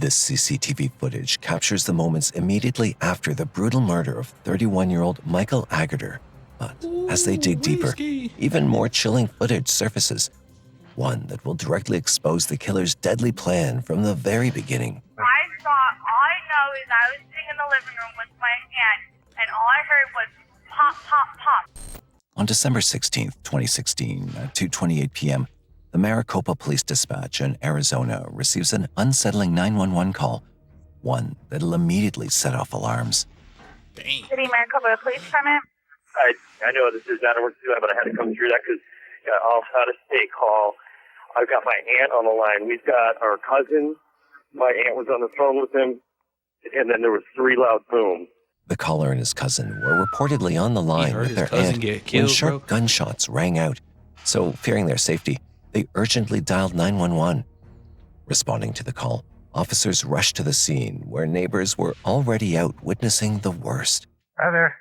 This CCTV footage captures the moments immediately after the brutal murder of 31-year-old Michael Agater. But as they dig deeper, even more chilling footage surfaces, one that will directly expose the killer's deadly plan from the very beginning. All I know is I was sitting in the living room with my aunt, and all I heard was pop, pop, pop. On December 16, 2016, at 2:28 p.m., the Maricopa Police Dispatch in Arizona receives an unsettling 911 call, one that'll immediately set off alarms. Dang. City Maricopa Police Department? I know this is not a work to do, but I had to come through that because I'll out of state call. I've got my aunt on the line. We've got our cousin. My aunt was on the phone with him, and then there was 3 loud booms. The caller and his cousin were reportedly on the line with their aunt when sharp gunshots rang out. So, fearing their safety, they urgently dialed 911. Responding to the call, officers rushed to the scene where neighbors were already out witnessing the worst. Hi there.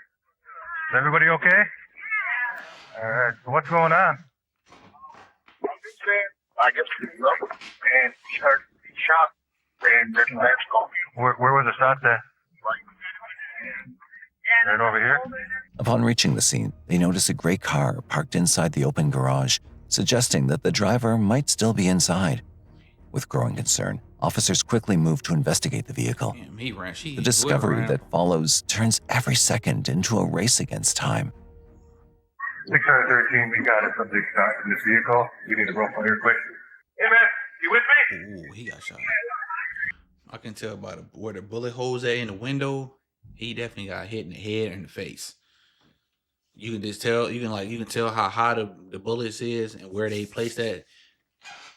Is everybody okay? What's going on? I guess and she heard shot and then last call. Where was the shot at? Right over here? Upon reaching the scene, they notice a gray car parked inside the open garage, suggesting that the driver might still be inside. With growing concern, officers quickly move to investigate the vehicle. The discovery that follows turns every second into a race against time. 613, we got it. Subject shot in this vehicle. We need to roll for here quick. Hey man, you with me? Ooh, he got shot. I can tell by where the bullet holes at in the window. He definitely got hit in the head and the face. You can just tell. You can tell how high the bullets is and where they placed that.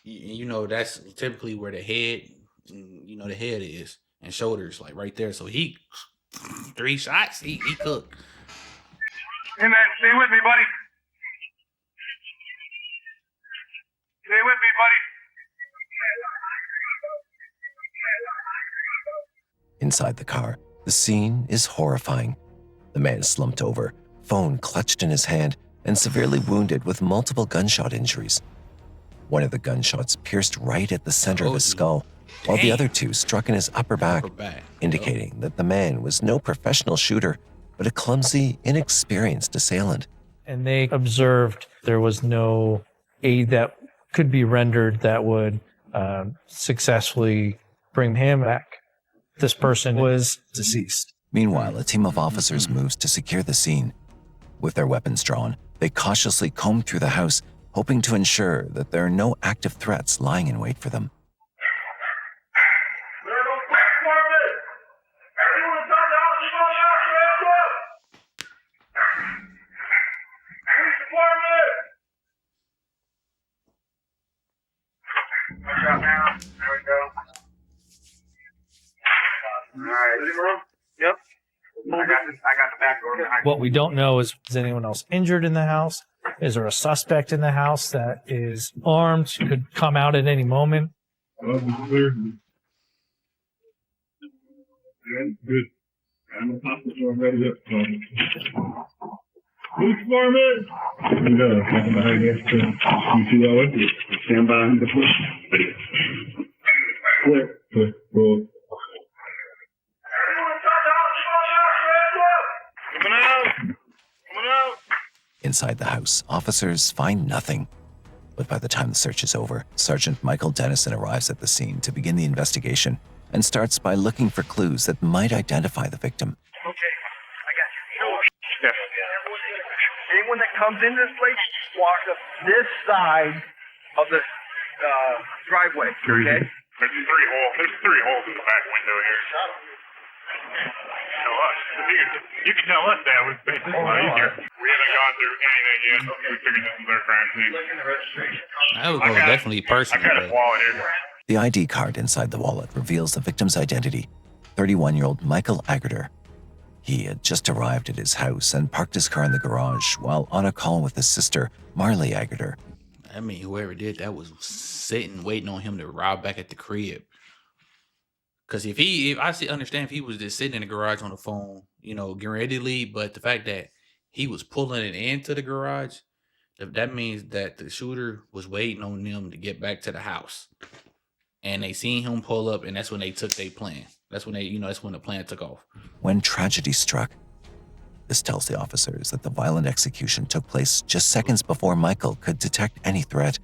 You know that's typically where the head, the head is and shoulders, like right there. So he 3 shots. He cooked. Hey man, stay with me, buddy. Stay with me, buddy. Inside the car, the scene is horrifying. The man slumped over, phone clutched in his hand, and severely wounded with multiple gunshot injuries. One of the gunshots pierced right at the center of his skull, while the other 2 struck in his upper back, indicating that the man was no professional shooter, but a clumsy, inexperienced assailant. And they observed there was no aid that could be rendered that would successfully bring him back. This person was deceased. Meanwhile, a team of officers moves to secure the scene. With their weapons drawn, they cautiously comb through the house, hoping to ensure that there are no active threats lying in wait for them. Yep. I got the back door. What we don't know is anyone else injured in the house? Is there a suspect in the house that is armed, could come out at any moment? Clear. Good. I'm a pop the door ready up. Who's forming? No, I'm behind you. You see that one? Stand behind the push. Clear. Roll. Inside the house, officers find nothing. But by the time the search is over, Sergeant Michael Dennison arrives at the scene to begin the investigation and starts by looking for clues that might identify the victim. Okay, I got you. Anyone that comes into this place, walk up this side of the driveway, okay? There's 3 holes in the back window here. Tell us. You can tell us that would make this a lot easier. We haven't gone through anything yet. We figured this was our crime scene. I would go definitely personal. I got a wallet here. The ID card inside the wallet reveals the victim's identity, 31-year-old Michael Agater. He had just arrived at his house and parked his car in the garage while on a call with his sister, Marley Agater. I mean, whoever did that was sitting, waiting on him to arrive back at the crib. Because if I understand if he was just sitting in the garage on the phone, getting ready to leave, but the fact that he was pulling it into the garage, that means that the shooter was waiting on them to get back to the house. and they seen him pull up, and that's when they took their plan. That's when that's when the plan took off. When tragedy struck, this tells the officers that the violent execution took place just seconds before Michael could detect any threat.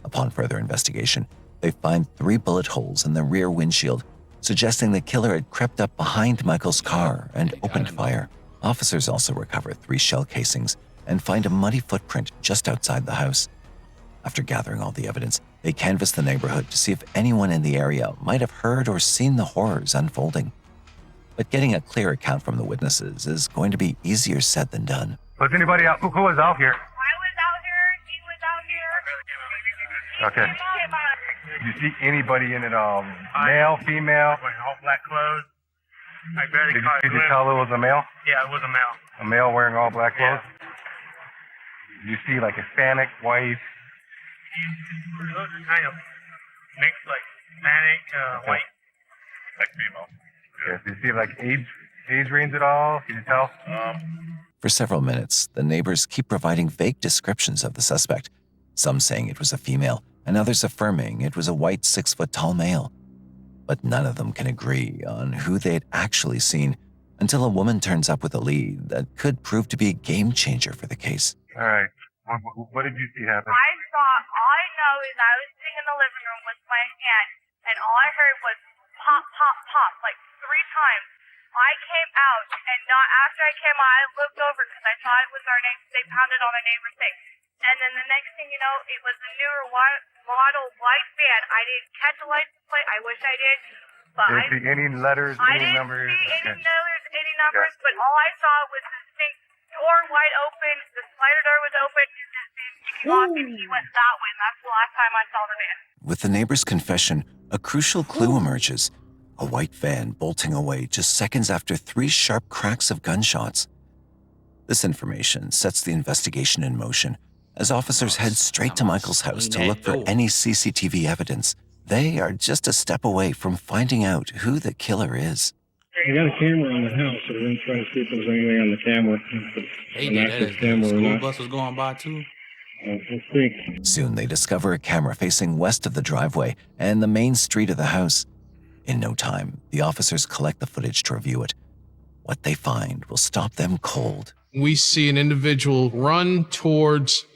Upon further investigation, they find 3 bullet holes in the rear windshield, suggesting the killer had crept up behind Michael's car and opened fire. Officers also recover 3 shell casings and find a muddy footprint just outside the house. After gathering all the evidence, they canvass the neighborhood to see if anyone in the area might have heard or seen the horrors unfolding. But getting a clear account from the witnesses is going to be easier said than done. Was anybody out? Who was out here? I was out here. He was out here. Okay. He came out. Did you see anybody in it? Male, female? Wearing all black clothes. I barely caught Did you tell it was a male? Yeah, it was a male. A male wearing all black clothes? Did you see like Hispanic, white? Those are kind of mixed, like Hispanic, white. Like female. Yeah. Did you see like age range at all? Can you tell? For several minutes, the neighbors keep providing vague descriptions of the suspect, some saying it was a female and others affirming it was a white 6-foot-tall male. But none of them can agree on who they had actually seen until a woman turns up with a lead that could prove to be a game changer for the case. All right. What did you see happen? All I know is I was sitting in the living room with my aunt, and all I heard was pop, pop, pop, like 3 times. I came out, and not after I came out, I looked over because I thought it was our neighbor. They pounded on a neighbor's thing. And then the next thing you know, it was a newer model white van. I didn't catch a license plate. I wish I did. But Did you see any letters, any numbers? I didn't see any numbers, but all I saw was this thing door wide open. The slider door was open. He walked and he went that way. And that's the last time I saw the van. With the neighbor's confession, a crucial clue emerges. A white van bolting away just seconds after 3 sharp cracks of gunshots. This information sets the investigation in motion as officers head straight to Michael's house to look for any CCTV evidence. They are just a step away from finding out who the killer is. I got a camera on the house, so we're going to try to see if there's anything on the camera. They did that as the school bus was going by too. We'll see. Soon they discover a camera facing west of the driveway and the main street of the house. In no time, the officers collect the footage to review it. What they find will stop them cold. We see an individual run towards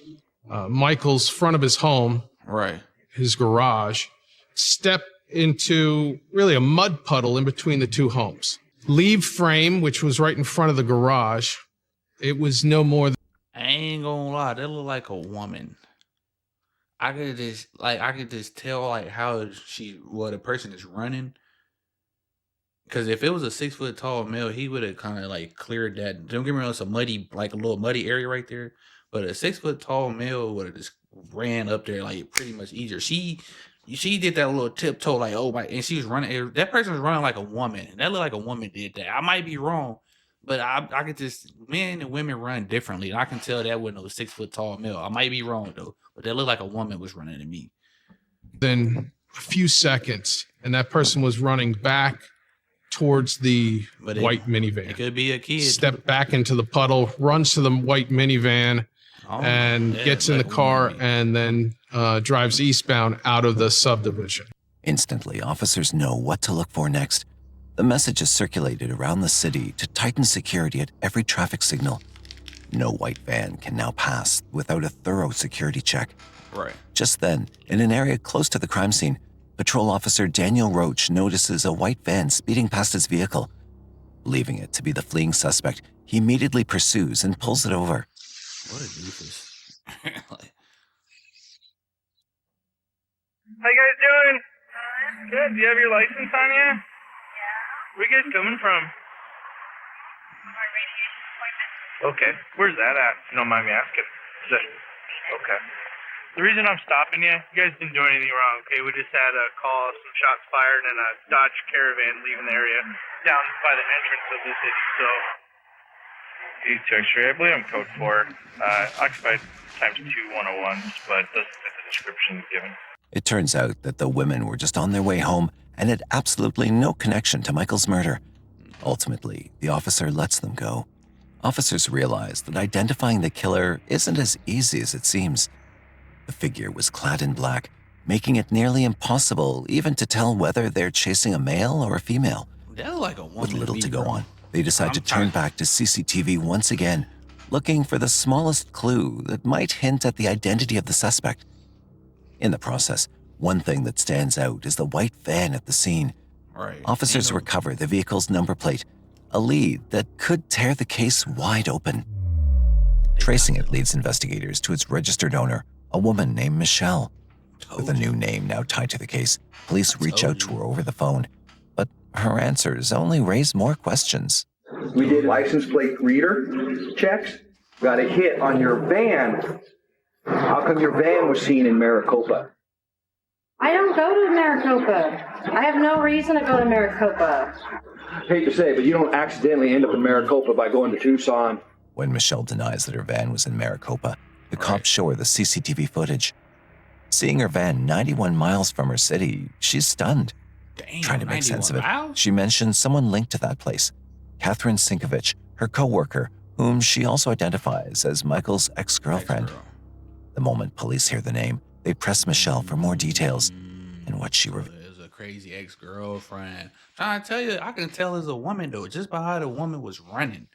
Michael's front of his home, Right. his garage, step into really a mud puddle in between the 2 homes. Leave frame, which was right in front of the garage. It was no more than I ain't gonna lie, that look like a woman. I could just tell like how the person is running. Cause if it was a 6-foot tall male, he would have kind of like cleared that. Don't get me wrong, it's a little muddy area right there. But a 6-foot tall male would have just ran up there like pretty much easier. She did that little tiptoe like, oh my, and she was running. That person was running like a woman. That looked like a woman did that. I might be wrong, but I could just, men and women run differently. And I can tell that wasn't a 6-foot tall male. I might be wrong though, but that looked like a woman was running to me. a few seconds, and that person was running back towards the white minivan. It could be a kid. Step back into the puddle, runs to the white minivan, and gets in the car and then drives eastbound out of the subdivision. Instantly, officers know what to look for next. The message is circulated around the city to tighten security at every traffic signal. No white van can now pass without a thorough security check. Right. Just then, in an area close to the crime scene, Patrol Officer Daniel Roach notices a white van speeding past his vehicle. Believing it to be the fleeing suspect, he immediately pursues and pulls it over. What a doofus. How you guys doing? Good. Do you have your license on you? Yeah. Where you guys coming from? My radiation appointment. Okay. Where's that at? If you don't mind me asking. Okay. The reason I'm stopping you guys didn't do anything wrong, okay? We just had a call, some shots fired, and a Dodge Caravan leaving the area down by the entrance of the city, so. D2 X-ray, I believe I'm code 4. Occupied times 2 101s, but doesn't fit the description given. It turns out that the women were just on their way home and had absolutely no connection to Michael's murder. Ultimately, the officer lets them go. Officers realize that identifying the killer isn't as easy as it seems. The figure was clad in black, making it nearly impossible even to tell whether they're chasing a male or a female. That look like a woman. With little to go bro. on, they decide to turn back to CCTV once again, looking for the smallest clue that might hint at the identity of the suspect. In the process, one thing that stands out is the white van at the scene. Right. Officers recover the vehicle's number plate, a lead that could tear the case wide open. Tracing it leads investigators to its registered owner, a woman named Michelle. With a new name now tied to the case, police reach out to her over the phone, but her answers only raise more questions. We did license plate reader checks, got a hit on your van. How come your van was seen in Maricopa? I don't go to Maricopa. I have no reason to go to Maricopa. Hate to say, but you don't accidentally end up in Maricopa by going to Tucson. When Michelle denies that her van was in Maricopa, the cops show her the CCTV footage. Seeing her van 91 miles from her city, she's stunned. Damn, Trying to make sense of it, miles? she mentions someone linked to that place, Catherine Sinkovich, her co-worker, whom she also identifies as Michael's ex-girlfriend. The moment police hear the name, they press Michelle for more details, and what she reveals. Is a crazy ex-girlfriend. Trying to tell you, I can tell as a woman though, just by how the woman was running.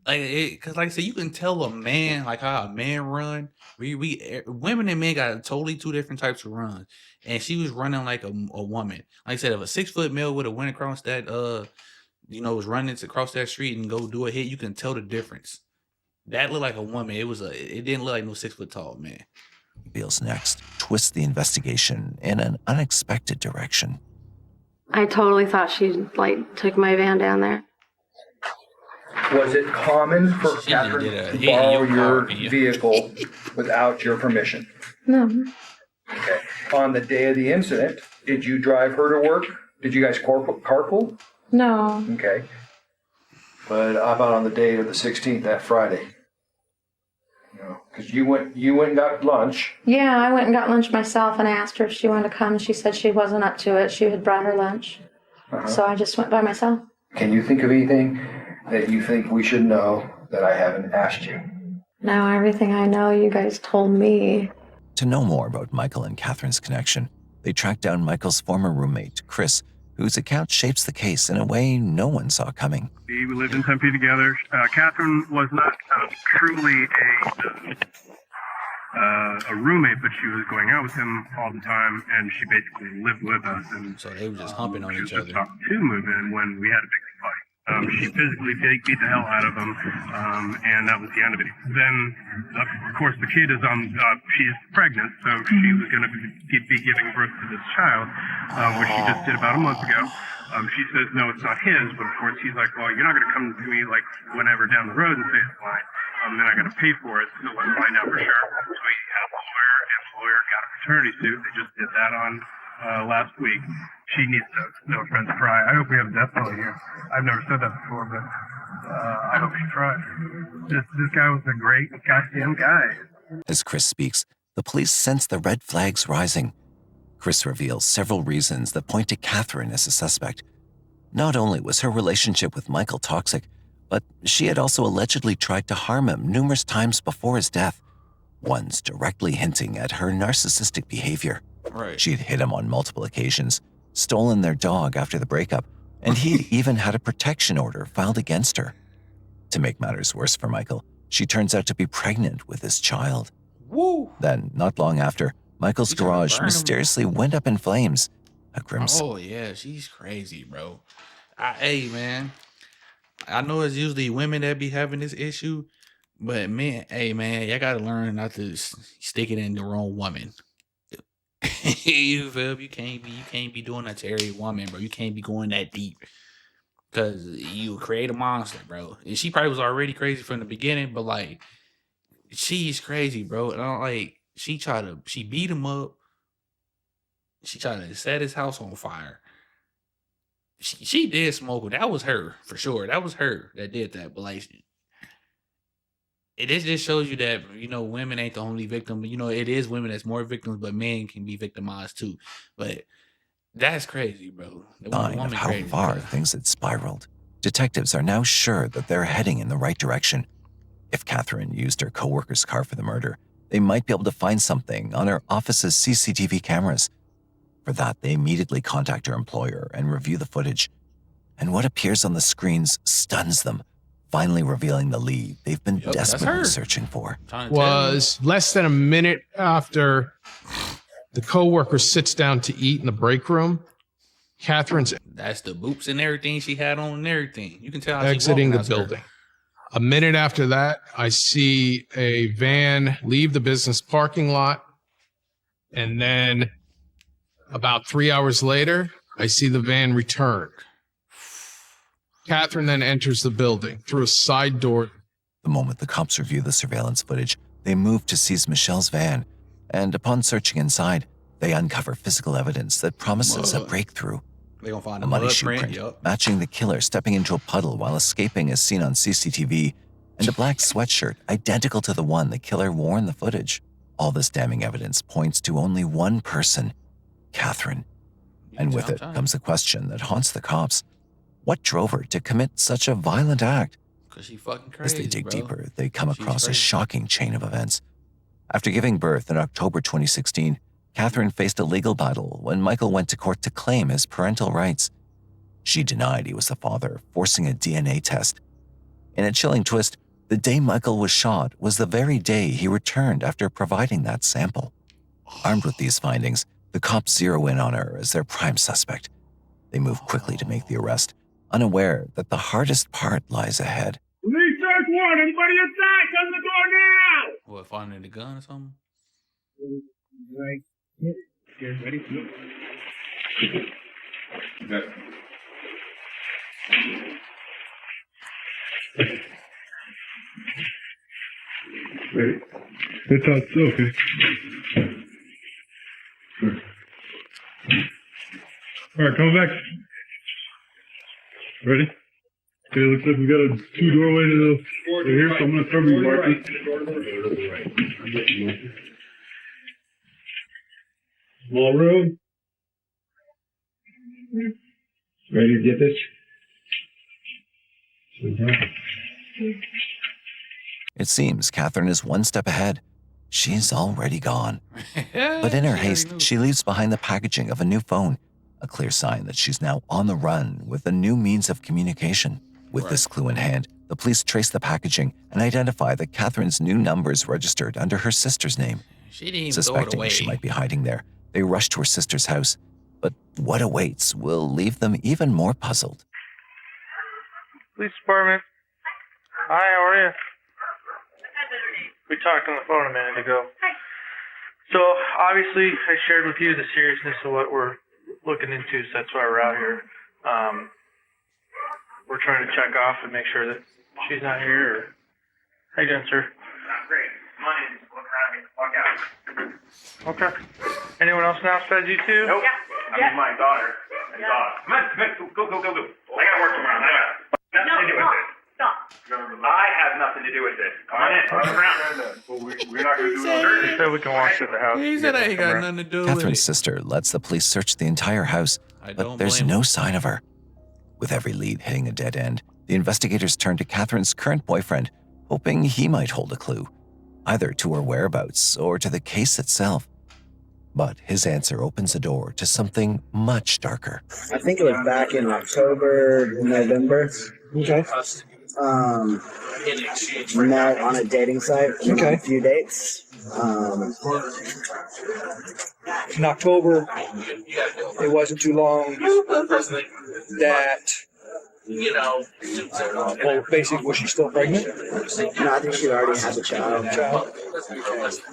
Cause like I said, you can tell a man, like how a man run. Women and men got totally two different types of runs, and she was running like a woman. Like I said, if a 6-foot male would have went across that, was running to cross that street and go do a hit, you can tell the difference. That looked like a woman. It didn't look like no 6 foot tall man. Reveals next twists the investigation in an unexpected direction. I totally thought she took my van down there. Was it common for Catherine to borrow your vehicle without your permission? No. Okay. On the day of the incident, did you drive her to work? Did you guys carpool? No. Okay. But how about on the day of the 16th, that Friday? Because you went and got lunch. Yeah, I went and got lunch myself, and I asked her if she wanted to come. She said she wasn't up to it. She had brought her lunch. So I just went by myself. Can you think of anything that you think we should know that I haven't asked you? No, everything I know you guys told me. To know more about Michael and Catherine's connection, they track down Michael's former roommate, Chris, whose account shapes the case in a way no one saw coming. We lived in Tempe together. Catherine was not truly a roommate, but she was going out with him all the time, and she basically lived with us. And so they were just humping on each other. She was just to move in when we had a big fight. She physically beat the hell out of him, and that was the end of it. Then, of course, the kid is she's pregnant, so she was going to be giving birth to this child, which she just did about a month ago. She says, no, it's not his, but of course he's like, well, you're not going to come to me whenever down the road and say it's mine. Then I got to pay for it, so let's find out for sure. So we had a lawyer, and the lawyer got a paternity suit. They just did that on last week. She needs to no offense cry. I hope we have a death penalty here. I've never said that before, but I hope she tries. This guy was a great goddamn guy. As Chris speaks, the police sense the red flags rising. Chris reveals several reasons that point to Catherine as a suspect. Not only was her relationship with Michael toxic, but she had also allegedly tried to harm him numerous times before his death, once directly hinting at her narcissistic behavior. Right. She'd hit him on multiple occasions, stolen their dog after the breakup, and he'd even had a protection order filed against her. To make matters worse for Michael, she turns out to be pregnant with his child. Woo! Then, not long after, Michael's garage mysteriously went up in flames. A grim Oh, yeah, she's crazy, bro. Hey, man, I know it's usually women that be having this issue, but man, hey, man, y'all gotta learn not to stick it in the wrong woman. You feel me? You can't be doing that to every woman, bro. You can't be going that deep, because you create a monster, bro. And she probably was already crazy from the beginning, but she's crazy, bro. And she beat him up. She tried to set his house on fire. She did smoke it. That was her for sure. That was her that did that. But it just shows you that, women ain't the only victim. It is women that's more victims, but men can be victimized too. But that's crazy, bro. Sign of how far things had spiraled. Detectives are now sure that they're heading in the right direction. If Catherine used her co-worker's car for the murder, they might be able to find something on her office's CCTV cameras. For that, they immediately contact her employer and review the footage. And what appears on the screens stuns them, finally revealing the lead they've been desperately searching for. Was less than a minute after the coworker sits down to eat in the break room. Catherine's That's the boots and everything she had on and everything. You can tell how exiting she the building. A minute after that, I see a van leave the business parking lot. And then about 3 hours later, I see the van return. Catherine then enters the building through a side door. The moment the cops review the surveillance footage, they move to seize Michelle's van. And upon searching inside, they uncover physical evidence that promises a breakthrough. They gonna find a muddy shoe print matching the killer stepping into a puddle while escaping as seen on CCTV, and a black sweatshirt identical to the one the killer wore in the footage. All this damning evidence points to only one person, Catherine. And with it comes the question that haunts the cops. What drove her to commit such a violent act? Because she fucking crazy, As they dig bro. deeper, they come across a shocking chain of events. After giving birth in October 2016, Catherine faced a legal battle when Michael went to court to claim his parental rights. She denied he was the father, forcing a DNA test. In a chilling twist, the day Michael was shot was the very day he returned after providing that sample. Armed with these findings, the cops zero in on her as their prime suspect. They move quickly to make the arrest, unaware that the hardest part lies ahead. Police search warrant! Anybody inside? Come to the door now! What, finding the gun or something? Right. Here, ready? Look. Okay. Ready? That's how it's okay. All right, come back. Ready? Okay, looks like we got a two doorway to the here, so I'm gonna cover you, Marcus. Small room. Ready to get this? It seems Catherine is one step ahead. She's already gone. But in her haste, she leaves behind the packaging of a new phone, a clear sign that she's now on the run with a new means of communication. With this clue in hand, the police trace the packaging and identify that Catherine's new number is registered under her sister's name. She didn't even Suspecting throw it away. she might be hiding there, they rush to her sister's house. But what awaits will leave them even more puzzled. Police department. Hi, how are you? We talked on the phone a minute ago. So, obviously, I shared with you the seriousness of what we're looking into, so that's why we're out here. We're trying to check off and make sure that she's not here. Or... How you doing, sir? Great. Money is looking around me. Walk out. Okay. Anyone else now besides you two? Nope. I mean, my daughter and dog. Come on, go. I gotta work tomorrow. Nothing to do with this. Stop. I have nothing to do with this. Come on in. Come around. Well, we're not gonna do no dirt. He said we can walk to the house. He said I ain't got nothing to do with Catherine's it. sister lets the police search the entire house, but there's no sign of her. With every lead hitting a dead end, the investigators turn to Catherine's current boyfriend, hoping he might hold a clue, either to her whereabouts or to the case itself. But his answer opens the door to something much darker. I think it was back in October, November. Okay. Met on a dating site. Went on a few dates. In October, it wasn't too long that, well, basically, was she still pregnant? No, I think she already had the child. I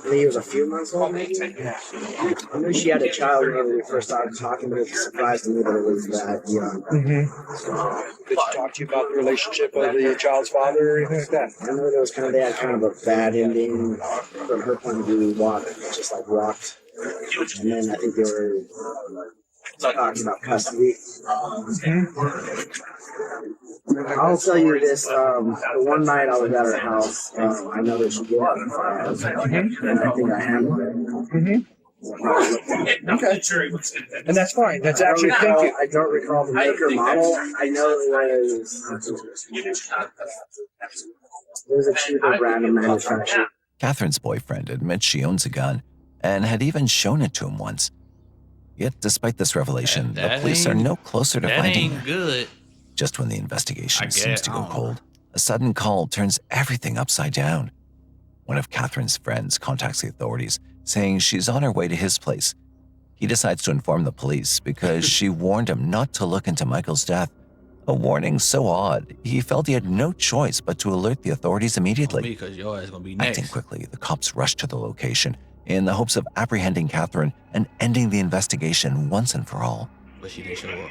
think he was a few months old. I knew she had a child when we first started talking, but it surprised me that it was that young. Mm-hmm. Did she talk to you about the relationship of the child's father or anything like that? I know there was they had kind of a bad ending from her point of view. Rocked. And then I think they were talking about custody. I'll tell you this, the one night I was at her house, I know that she gave up the files, and I think I handled it. Okay. And that's fine. That's actually, thank you. I don't recall the maker model. I know it was a cheaper brand of manufacturer. Catherine's boyfriend admits she owns a gun and had even shown it to him once. Yet, despite this revelation, the police are no closer to that finding ain't her. good. Just when the investigation seems to I go don't know. cold, a sudden call turns everything upside down. One of Catherine's friends contacts the authorities, saying she's on her way to his place. He decides to inform the police because she warned him not to look into Michael's death. A warning so odd, he felt he had no choice but to alert the authorities immediately. Because your ass gonna be next. Acting quickly, the cops rush to the location in the hopes of apprehending Catherine and ending the investigation once and for all. But she didn't show up.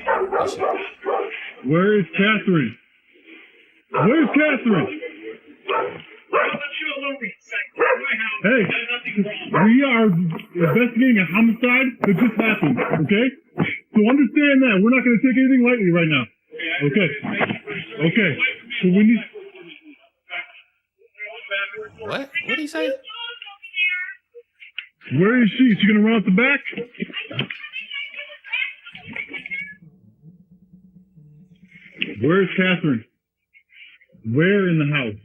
Where is Catherine? Where's Catherine? Hey, we are investigating a homicide that just happened, okay? So understand that. We're not going to take anything lightly right now. Okay. Okay. So we need... What? What did he say? Where is she? Is she going to run out the back? Where is Catherine? Where in the house?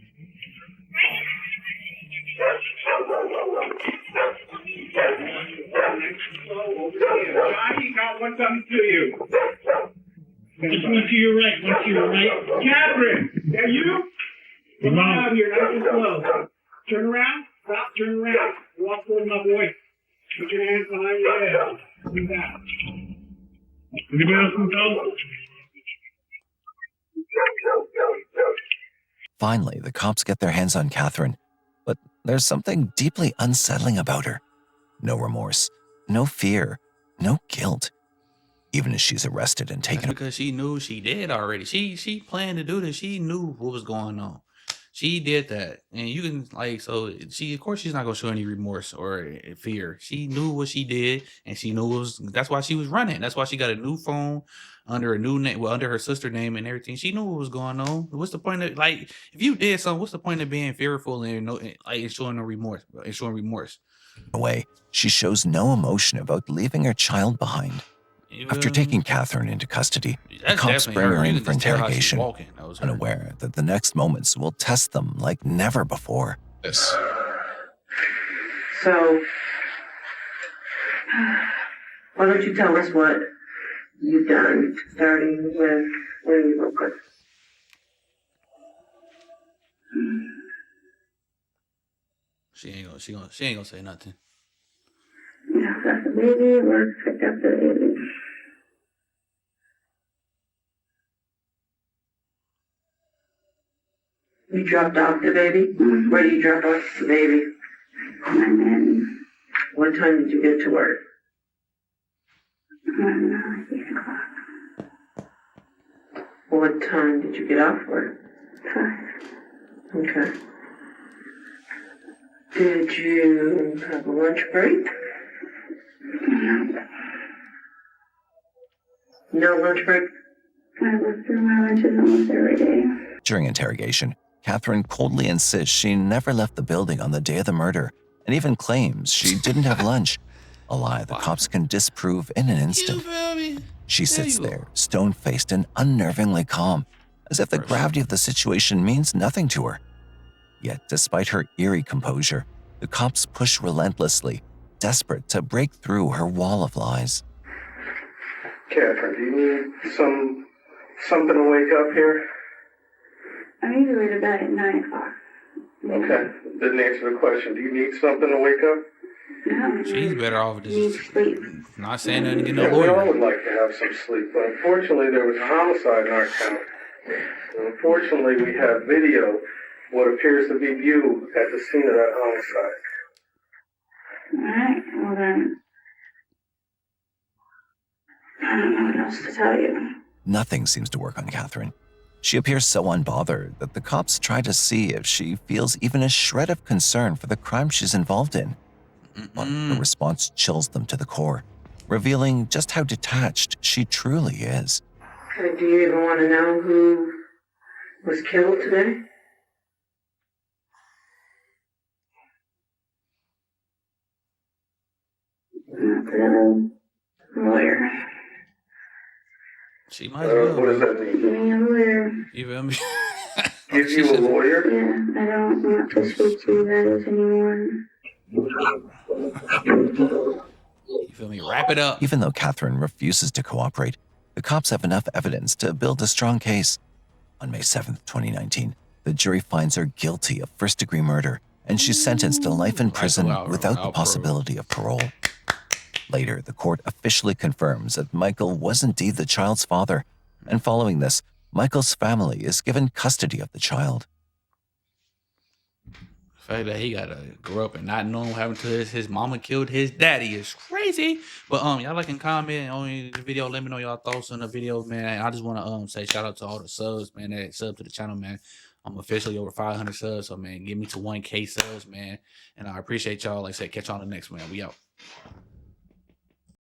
Johnny got one something to you. Just one to your right, one to your right. Catherine, are you? Come on out here, nice and slow. Turn around, stop, turn around. Walk toward my boy. Put your hands behind your head. Do that. Anybody else in the house? Finally, the cops get their hands on Catherine, but there's something deeply unsettling about her. No remorse, no fear, no guilt. Even as she's arrested and taken... That's because she knew she did already. She planned to do this. She knew what was going on. She did that. And you can, of course, she's not going to show any remorse or fear. She knew what she did, and she knew that's why she was running. That's why she got a new phone under a new name, under her sister name and everything. She knew what was going on. What's the point of, if you did something, what's the point of being fearful and showing no remorse, showing remorse? Away, she shows no emotion about leaving her child behind. After taking Catherine into custody, the cops bring her in for interrogation, unaware that the next moments will test them like never before. Yes. So, why don't you tell us what you've done, starting with when you woke up? She ain't gonna say nothing. Yeah, got the baby, let's pick up the baby. You dropped off the baby? Mm-hmm. Where did you drop off the baby? What time did you get to work? 8 o'clock. What time did you get off work? 5. Okay. Did you have a lunch break? No. No lunch break? I work through my lunches almost every day. During interrogation, Catherine coldly insists she never left the building on the day of the murder and even claims she didn't have lunch, a lie the cops can disprove in an instant. She sits there, stone-faced and unnervingly calm, as if the gravity of the situation means nothing to her. Yet, despite her eerie composure, the cops push relentlessly, desperate to break through her wall of lies. Catherine, do you need something to wake up here? I need to go to bed at 9 o'clock. Okay, didn't answer the question. Do you need something to wake up? No. She's better off just sleep. Not saying nothing to get no Yeah, we all lawyer. would like to have some sleep, but unfortunately there was a homicide in our town. And unfortunately we have video, what appears to be you at the scene of that homicide. Alright, well then, I don't know what else to tell you. Nothing seems to work on Catherine. She appears so unbothered that the cops try to see if she feels even a shred of concern for the crime she's involved in. But her response chills them to the core, revealing just how detached she truly is. Do you even want to know who was killed today? The lawyer. She might as well. What does that mean? Being a lawyer. You feel me? give you a lawyer? Yeah, I don't want to speak to you guys anymore. You feel me? Wrap it up. Even though Catherine refuses to cooperate, the cops have enough evidence to build a strong case. On May 7th, 2019, the jury finds her guilty of first-degree murder, and she's sentenced to life in prison without the possibility of parole. Later, the court officially confirms that Michael was indeed the child's father, and following this, Michael's family is given custody of the child. The fact that he gotta grow up and not knowing what happened to his mama killed his daddy is crazy. But y'all like and comment on the video. Let me know y'all thoughts on the video, man. I just want to say shout out to all the subs, man. That sub to the channel, man. I'm officially over 500 subs, so man, get me to 1K subs, man. And I appreciate y'all. Like I said, catch y'all on the next one. We out.